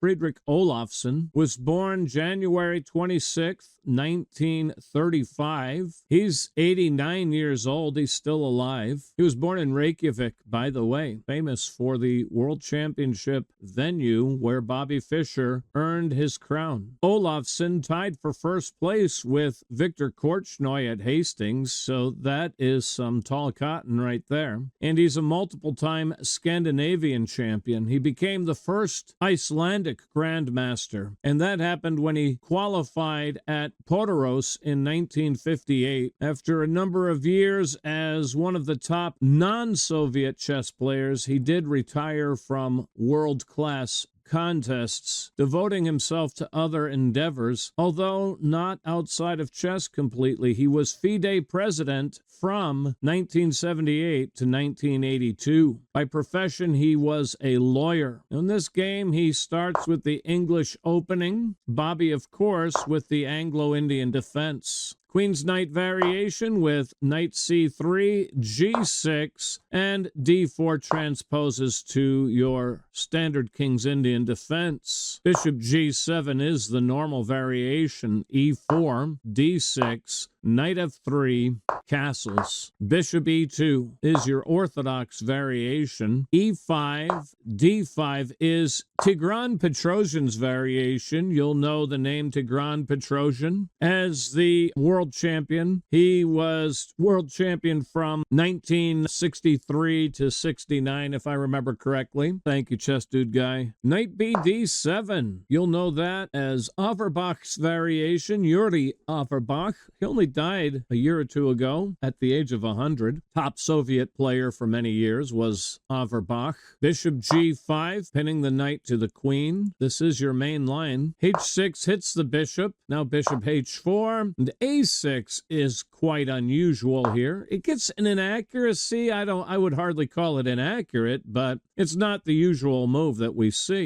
Friðrik Ólafsson, was born January 26, 1935. He's 89 years old. He's still alive. He was born in Reykjavik, by the way, famous for the World Championship venue where Bobby Fischer earned his crown. Ólafsson tied for first place with Victor Korchnoi at Hastings, so that is some tall cotton right there. And he's a multiple-time Scandinavian champion. He became the first Icelandic Grandmaster, and that happened when he qualified at Portorož in 1958. After a number of years as one of the top non-Soviet chess players, he did retire from world-class contests, devoting himself to other endeavors, although not outside of chess completely. He was FIDE president from 1978 to 1982. By profession, he was a lawyer. In this game, he starts with the English opening, Bobby, of course, with the Anglo-Indian defense. Queen's Knight variation with Knight C3, G6, and D4 transposes to your standard King's Indian defense. Bishop G7 is the normal variation, E4, D6, Knight F3, castles. Bishop E2 is your orthodox variation. E5, D5 is Tigran Petrosian's variation. You'll know the name Tigran Petrosian as the world champion. He was world champion from 1963 to 69, if I remember correctly. Thank you, chess dude guy. Knight B D7. You'll know that as Averbach's variation. Yuri Averbach. He only died a year or two ago at the age of 100. Top Soviet player for many years was Averbach. Bishop G5, pinning the knight to the queen. This is your main line. H6 hits the bishop. Now bishop H4. And A6 is quite unusual here. It gets an inaccuracy. I would hardly call it inaccurate, but it's not the usual move that we see,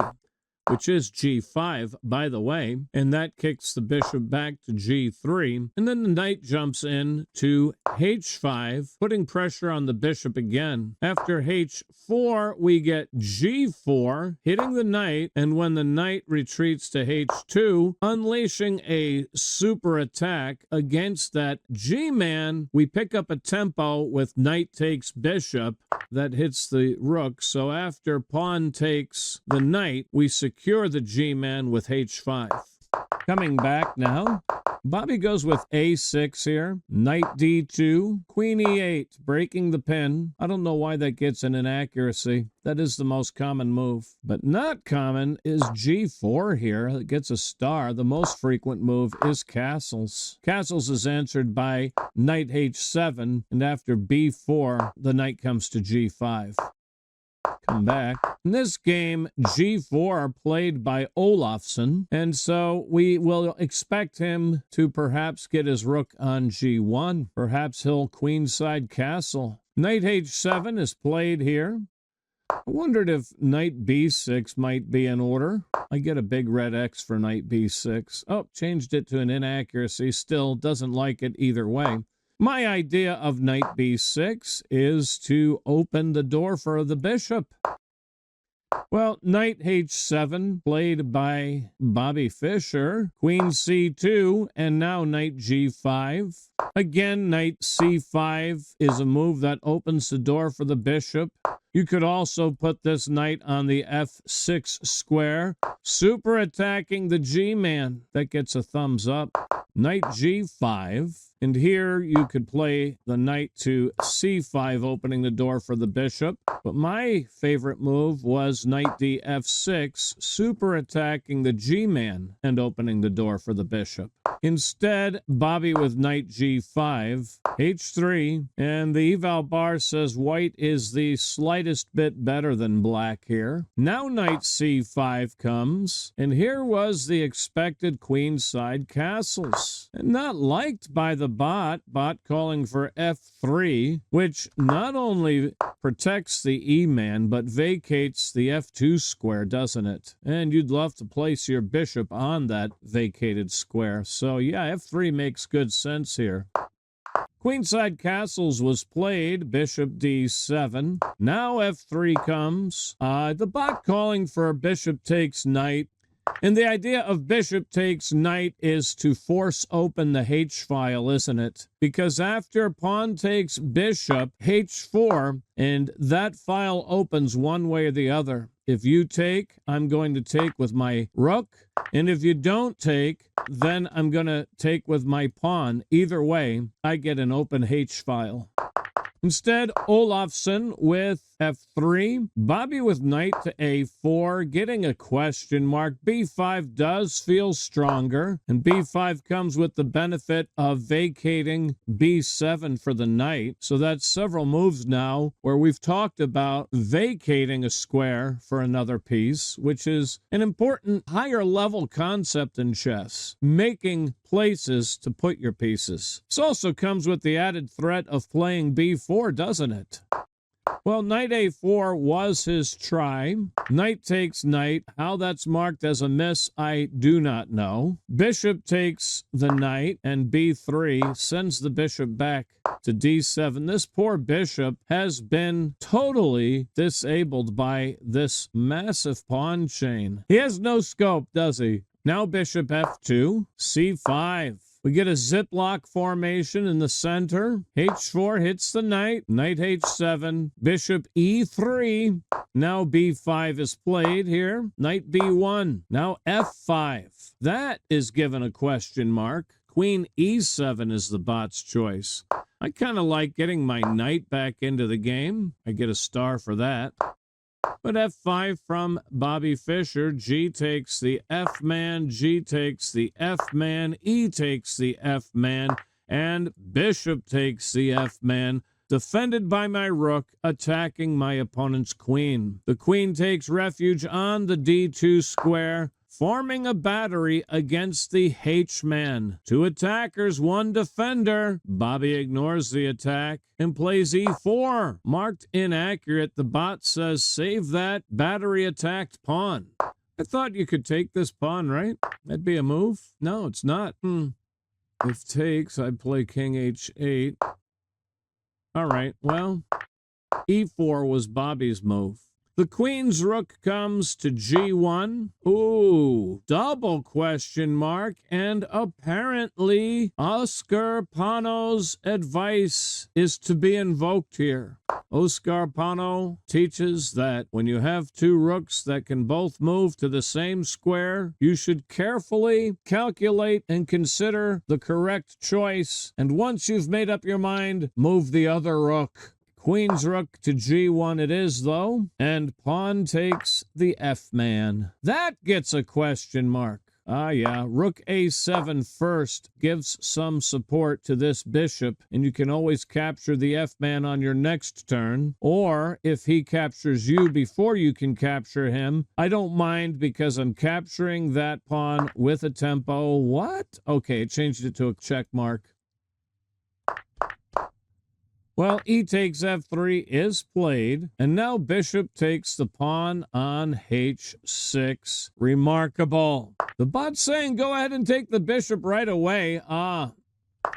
which is G5, by the way, and that kicks the bishop back to G3, and then the knight jumps in to H5, putting pressure on the bishop again. After H4, we get G4, hitting the knight, and when the knight retreats to H2, unleashing a super attack against that G-man, we pick up a tempo with knight takes bishop that hits the rook, so after pawn takes the knight, we secure the G-man with H5. Coming back now, Bobby goes with A6 here, Knight D2, Queen E8, breaking the pin. I don't know why that gets an inaccuracy. That is the most common move. But not common is G4 here. It gets a star. The most frequent move is castles. Castles is answered by Knight H7, and after B4, the knight comes to G5. Come back. In this game, G4 played by Ólafsson, and so we will expect him to perhaps get his rook on G1. Perhaps he'll queenside castle. Knight H7 is played here. I wondered if Knight B6 might be in order. I get a big red X for Knight B6. Oh, changed it to an inaccuracy. Still doesn't like it either way. My idea of Knight B6 is to open the door for the bishop. Well, Knight H7 played by Bobby Fischer, Queen C2, and now Knight G5. Again, Knight C5 is a move that opens the door for the bishop. You could also put this knight on the F6 square, super attacking the G-man. That gets a thumbs up. Knight G5. And here you could play the knight to C5, opening the door for the bishop. But my favorite move was Knight D F6, super attacking the G-man and opening the door for the bishop. Instead, Bobby with Knight G5, H3, and the eval bar says white is the slightest bit better than black here. Now Knight C5 comes, and here was the expected queenside castles. And not liked by the bot calling for F3, which not only protects the E-man, but vacates the F2 square, doesn't it? And you'd love to place your bishop on that vacated square. So yeah, F3 makes good sense here. Queenside castles was played, bishop D7. Now F3 comes. The bot calling for bishop takes knight. And the idea of bishop takes knight is to force open the H-file, isn't it? Because after pawn takes bishop, H4, and that file opens one way or the other. If you take, I'm going to take with my rook. And if you don't take, then I'm going to take with my pawn. Either way, I get an open H-file. Instead, Ólafsson with f3, Bobby with knight to a4, getting a question mark. b5 does feel stronger, and b5 comes with the benefit of vacating b7 for the knight. So that's several moves now where we've talked about vacating a square for another piece, which is an important higher level concept in chess, making places to put your pieces. This also comes with the added threat of playing b4, doesn't it? Well, knight a4 was his try. Knight takes knight. How that's marked as a miss, I do not know. Bishop takes the knight, and b3 sends the bishop back to d7. This poor bishop has been totally disabled by this massive pawn chain. He has no scope, does he? Now bishop f2, c5. We get a ziplock formation in the center. h4 hits the knight. Knight h7. Bishop e3. Now b5 is played here. Knight b1. Now f5. That is given a question mark. Queen e7 is the bot's choice. I kind of like getting my knight back into the game. I get a star for that. But f5 from Bobby Fischer. G takes the f-man, G takes the f-man, E takes the f-man, and bishop takes the f-man, defended by my rook, attacking my opponent's queen. The queen takes refuge on the d2 square, forming a battery against the H-man. 2 attackers, 1 defender. Bobby ignores the attack and plays e4. Marked inaccurate. The bot says, save that battery-attacked pawn. I thought you could take this pawn, right? That'd be a move? No, it's not. If takes, I play king h8. All right, well, e4 was Bobby's move. The queen's rook comes to g1. Ooh, double question mark. And apparently, Oscar Pano's advice is to be invoked here. Oscar Pano teaches that when you have 2 rooks that can both move to the same square, you should carefully calculate and consider the correct choice. And once you've made up your mind, move the other rook. Queen's rook to g1 it is, though, and pawn takes the f-man. That gets a question mark. Ah, yeah, rook a7 first gives some support to this bishop, and you can always capture the f-man on your next turn. Or, if he captures you before you can capture him, I don't mind because I'm capturing that pawn with a tempo. What? Okay, it changed it to a check mark. Well, e takes f3 is played, and now bishop takes the pawn on h6. Remarkable. The bot's saying go ahead and take the bishop right away. Ah,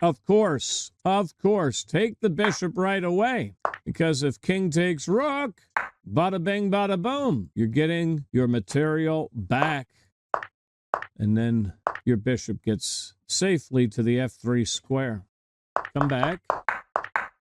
of course, take the bishop right away. Because if king takes rook, bada bing, bada boom, you're getting your material back. And then your bishop gets safely to the f3 square. Come back.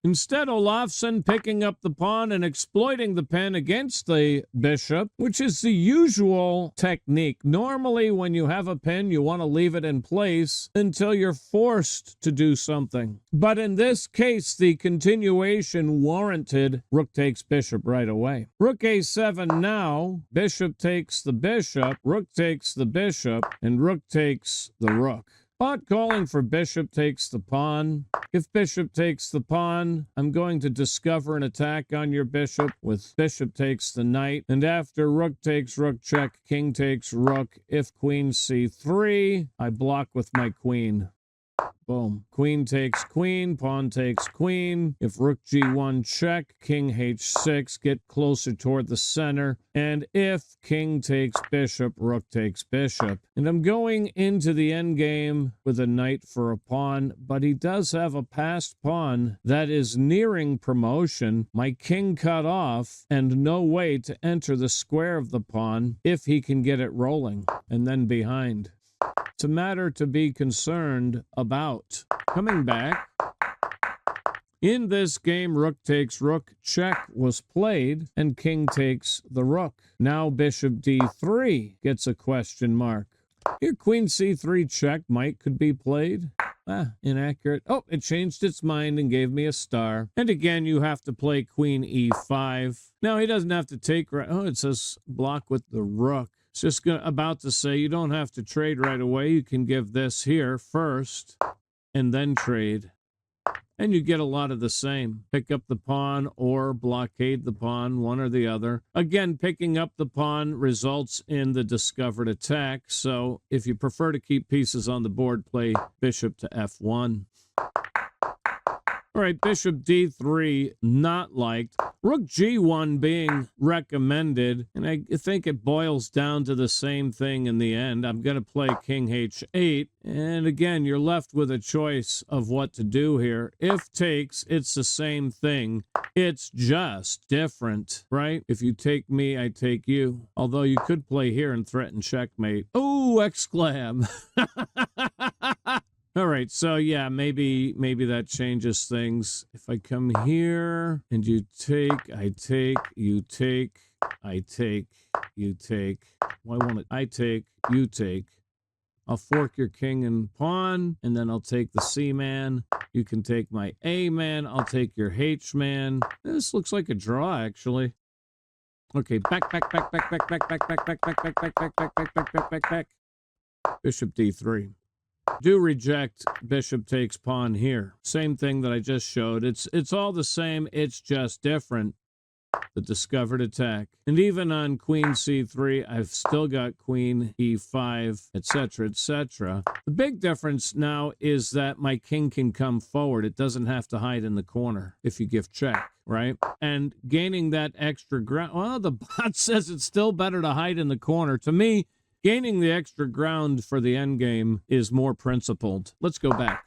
Instead, Ólafsson picking up the pawn and exploiting the pin against the bishop, which is the usual technique. Normally, when you have a pin, you want to leave it in place until you're forced to do something. But in this case, the continuation warranted rook takes bishop right away. Rook a7 now, bishop takes the bishop, rook takes the bishop, and rook takes the rook. Pot calling for bishop takes the pawn. If bishop takes the pawn, I'm going to discover an attack on your bishop with bishop takes the knight. And after rook takes rook check, king takes rook. If queen c3, I block with my queen. Boom. Queen takes queen, pawn takes queen. If rook g1 check, king h6, get closer toward the center. And if king takes bishop, rook takes bishop. And I'm going into the endgame with a knight for a pawn, but he does have a passed pawn that is nearing promotion. My king cut off and no way to enter the square of the pawn if he can get it rolling. And then behind. It's a matter to be concerned about. Coming back, in this game, rook takes rook, check was played, and king takes the rook. Now bishop d3 gets a question mark. Here, queen c3 check could be played. Inaccurate. Oh, it changed its mind and gave me a star. And again, you have to play queen e5. Now, he doesn't have to take... Oh, it says block with the rook. It's just about to say you don't have to trade right away. You can give this here first and then trade. And you get a lot of the same. Pick up the pawn or blockade the pawn, one or the other. Again, picking up the pawn results in the discovered attack. So if you prefer to keep pieces on the board, play bishop to f1. All right, bishop d3, not liked. Rook g1 being recommended, and I think it boils down to the same thing in the end. I'm going to play king h8, and again, you're left with a choice of what to do here. If takes, it's the same thing. It's just different, right? If you take me, I take you. Although you could play here and threaten checkmate. Oh, exclam! All right, so yeah, maybe that changes things. If I come here and you take, I take, you take, I take, you take. Why won't it? I take, you take. I'll fork your king and pawn, and then I'll take the C man. You can take my A man. I'll take your H man. This looks like a draw, actually. Okay, back. Bishop D3. Do reject bishop takes pawn here. Same thing that I just showed. It's all the same. It's just different. The discovered attack. And even on queen c3, I've still got queen e5, etc., etc. The big difference now is that my king can come forward. It doesn't have to hide in the corner if you give check, right? And gaining that extra ground. Well, the bot says it's still better to hide in the corner. To me, gaining the extra ground for the endgame is more principled. Let's go back.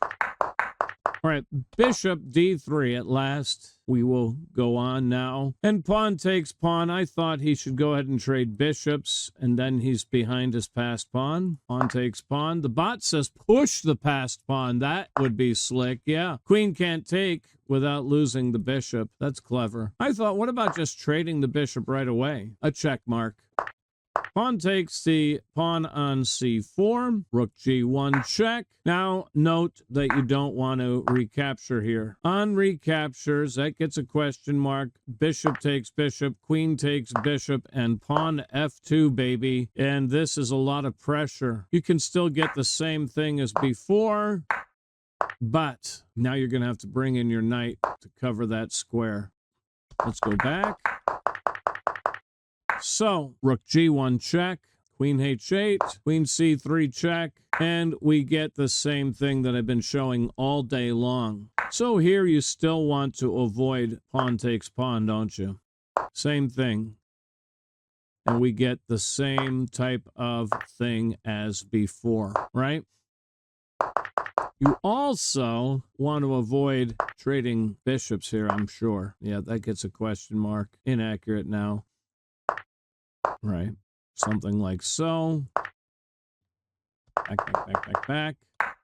All right, bishop d3 at last. We will go on now. And pawn takes pawn. I thought he should go ahead and trade bishops, and then he's behind his passed pawn. Pawn takes pawn. The bot says push the passed pawn. That would be slick, yeah. Queen can't take without losing the bishop. That's clever. I thought, what about just trading the bishop right away? A check mark. Pawn takes the pawn on c4. Rook g1 check. Now, note that you don't want to recapture here. On recaptures, that gets a question mark. Bishop takes bishop. Queen takes bishop. And pawn f2, baby. And this is a lot of pressure. You can still get the same thing as before, but now you're going to have to bring in your knight to cover that square. Let's go back. So, rook g1 check, queen h8, queen c3 check, and we get the same thing that I've been showing all day long. So here you still want to avoid pawn takes pawn, don't you? Same thing. And we get the same type of thing as before, right? You also want to avoid trading bishops here, I'm sure. Yeah, that gets a question mark. Inaccurate now. Right, something like so. Back.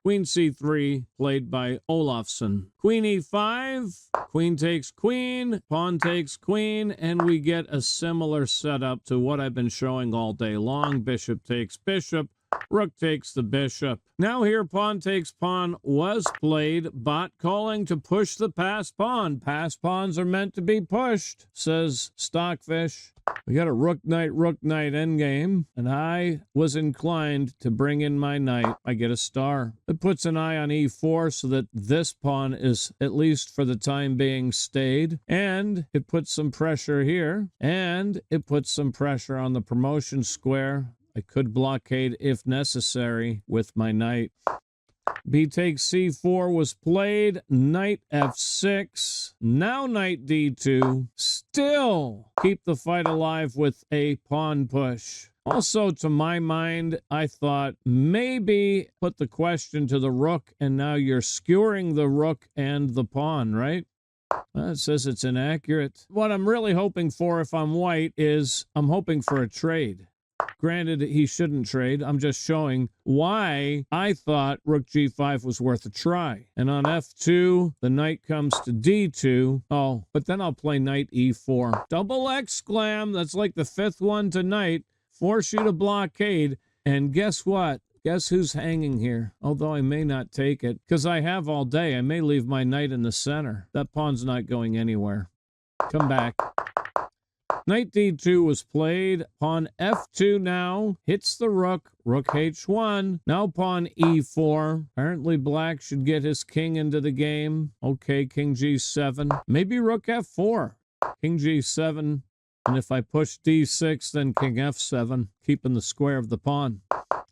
Queen c3, played by Ólafsson. Queen e5, queen takes queen, pawn takes queen, and we get a similar setup to what I've been showing all day long. Bishop takes bishop, rook takes the bishop. Now here, pawn takes pawn was played. Bot calling to push the passed pawn. Passed pawns are meant to be pushed, says Stockfish. We got a rook knight endgame, and I was inclined to bring in my knight. I get a star. It puts an eye on e4 so that this pawn is, at least for the time being, stayed. And it puts some pressure here, and it puts some pressure on the promotion square. I could blockade if necessary with my knight. B takes c4 was played. Knight f6. Now knight d2. Still keep the fight alive with a pawn push. Also, to my mind, I thought maybe put the question to the rook, and now you're skewering the rook and the pawn, right? It says it's inaccurate. What I'm really hoping for if I'm white is I'm hoping for a trade. Granted, he shouldn't trade. I'm just showing why I thought rook g5 was worth a try. And on f2, the knight comes to d2. Oh, but then I'll play knight e4. Double exclam. That's like the fifth one tonight. Force you to blockade. And guess what? Guess who's hanging here? Although I may not take it, because I have all day. I may leave my knight in the center. That pawn's not going anywhere. Come back. Knight d2 was played. Pawn f2 now. Hits the rook. Rook h1. Now pawn e4. Apparently black should get his king into the game. Okay, king g7. Maybe rook f4. King g7. And if I push d6, then king f7. Keeping the square of the pawn.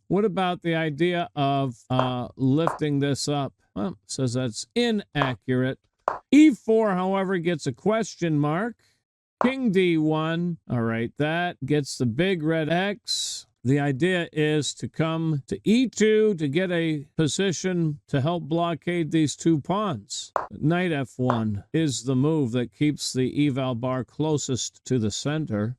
What about the idea of lifting this up? Well, it says that's inaccurate. e4, however, gets a question mark. King d1. All right, that gets the big red X. The idea is to come to e2 to get a position to help blockade these two pawns. Knight f1 is the move that keeps the eval bar closest to the center.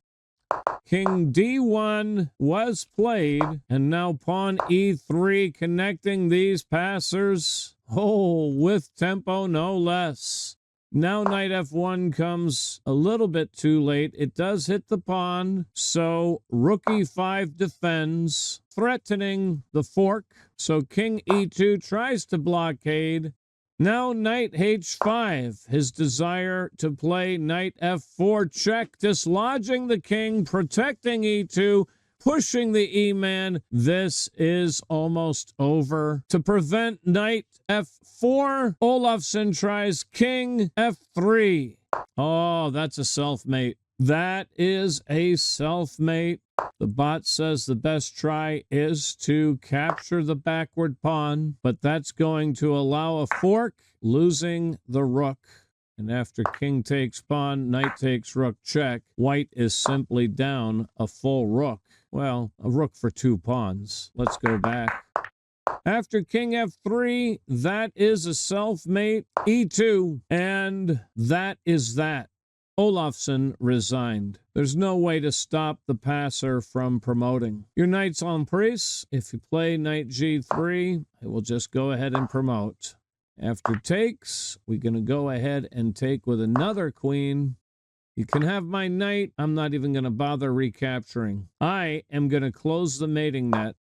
King d1 was played, and now pawn e3 connecting these passers. Oh, with tempo no less. Now knight f1 comes a little bit too late. It does hit the pawn, so rook e5 defends, threatening the fork. So king e2 tries to blockade. Now knight h5, his desire to play knight f4 check, dislodging the king, protecting e2, pushing the e-man. This is almost over. To prevent knight f4, Ólafsson tries king f3. Oh, that's a self-mate. That is a self-mate. The bot says the best try is to capture the backward pawn, but that's going to allow a fork, losing the rook. And after king takes pawn, knight takes rook check, white is simply down a full rook. Well, a rook for two pawns. Let's go back. After king f3, that is a self-mate, e2, and that is that. Ólafsson resigned. There's no way to stop the passer from promoting. Your knight's en prise. If you play knight g3, I will just go ahead and promote. After takes, we're going to go ahead and take with another queen. You can have my knight. I'm not even going to bother recapturing. I am going to close the mating net.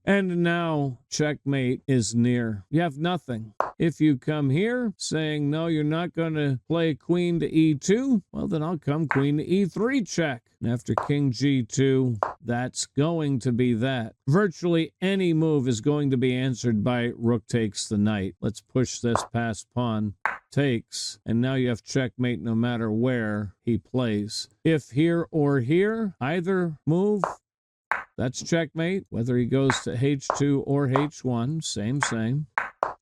And now checkmate is near. You have nothing. If you come here saying, no, you're not going to play queen to e2, well, then I'll come queen to e3 check. And after king g2, that's going to be that. Virtually any move is going to be answered by rook takes the knight. Let's push this past pawn. Takes. And now you have checkmate no matter where he plays. If here or here, either move, that's checkmate. Whether he goes to h2 or h1, same.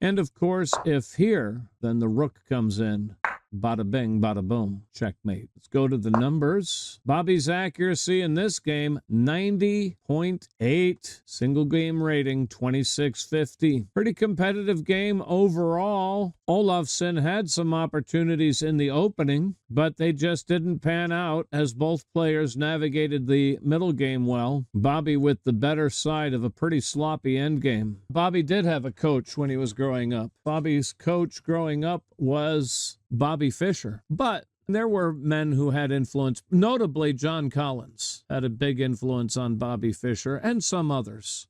And of course, if here, then the rook comes in. Bada bing, bada boom. Checkmate. Let's go to the numbers. Bobby's accuracy in this game, 90.8. Single game rating, 2650. Pretty competitive game overall. Ólafsson had some opportunities in the opening, but they just didn't pan out as both players navigated the middle game well. Bobby with the better side of a pretty sloppy endgame. Bobby did have a coach when he was growing up. Bobby's coach growing up was Bobby Fischer, but there were men who had influence. Notably, John Collins had a big influence on Bobby Fischer and some others.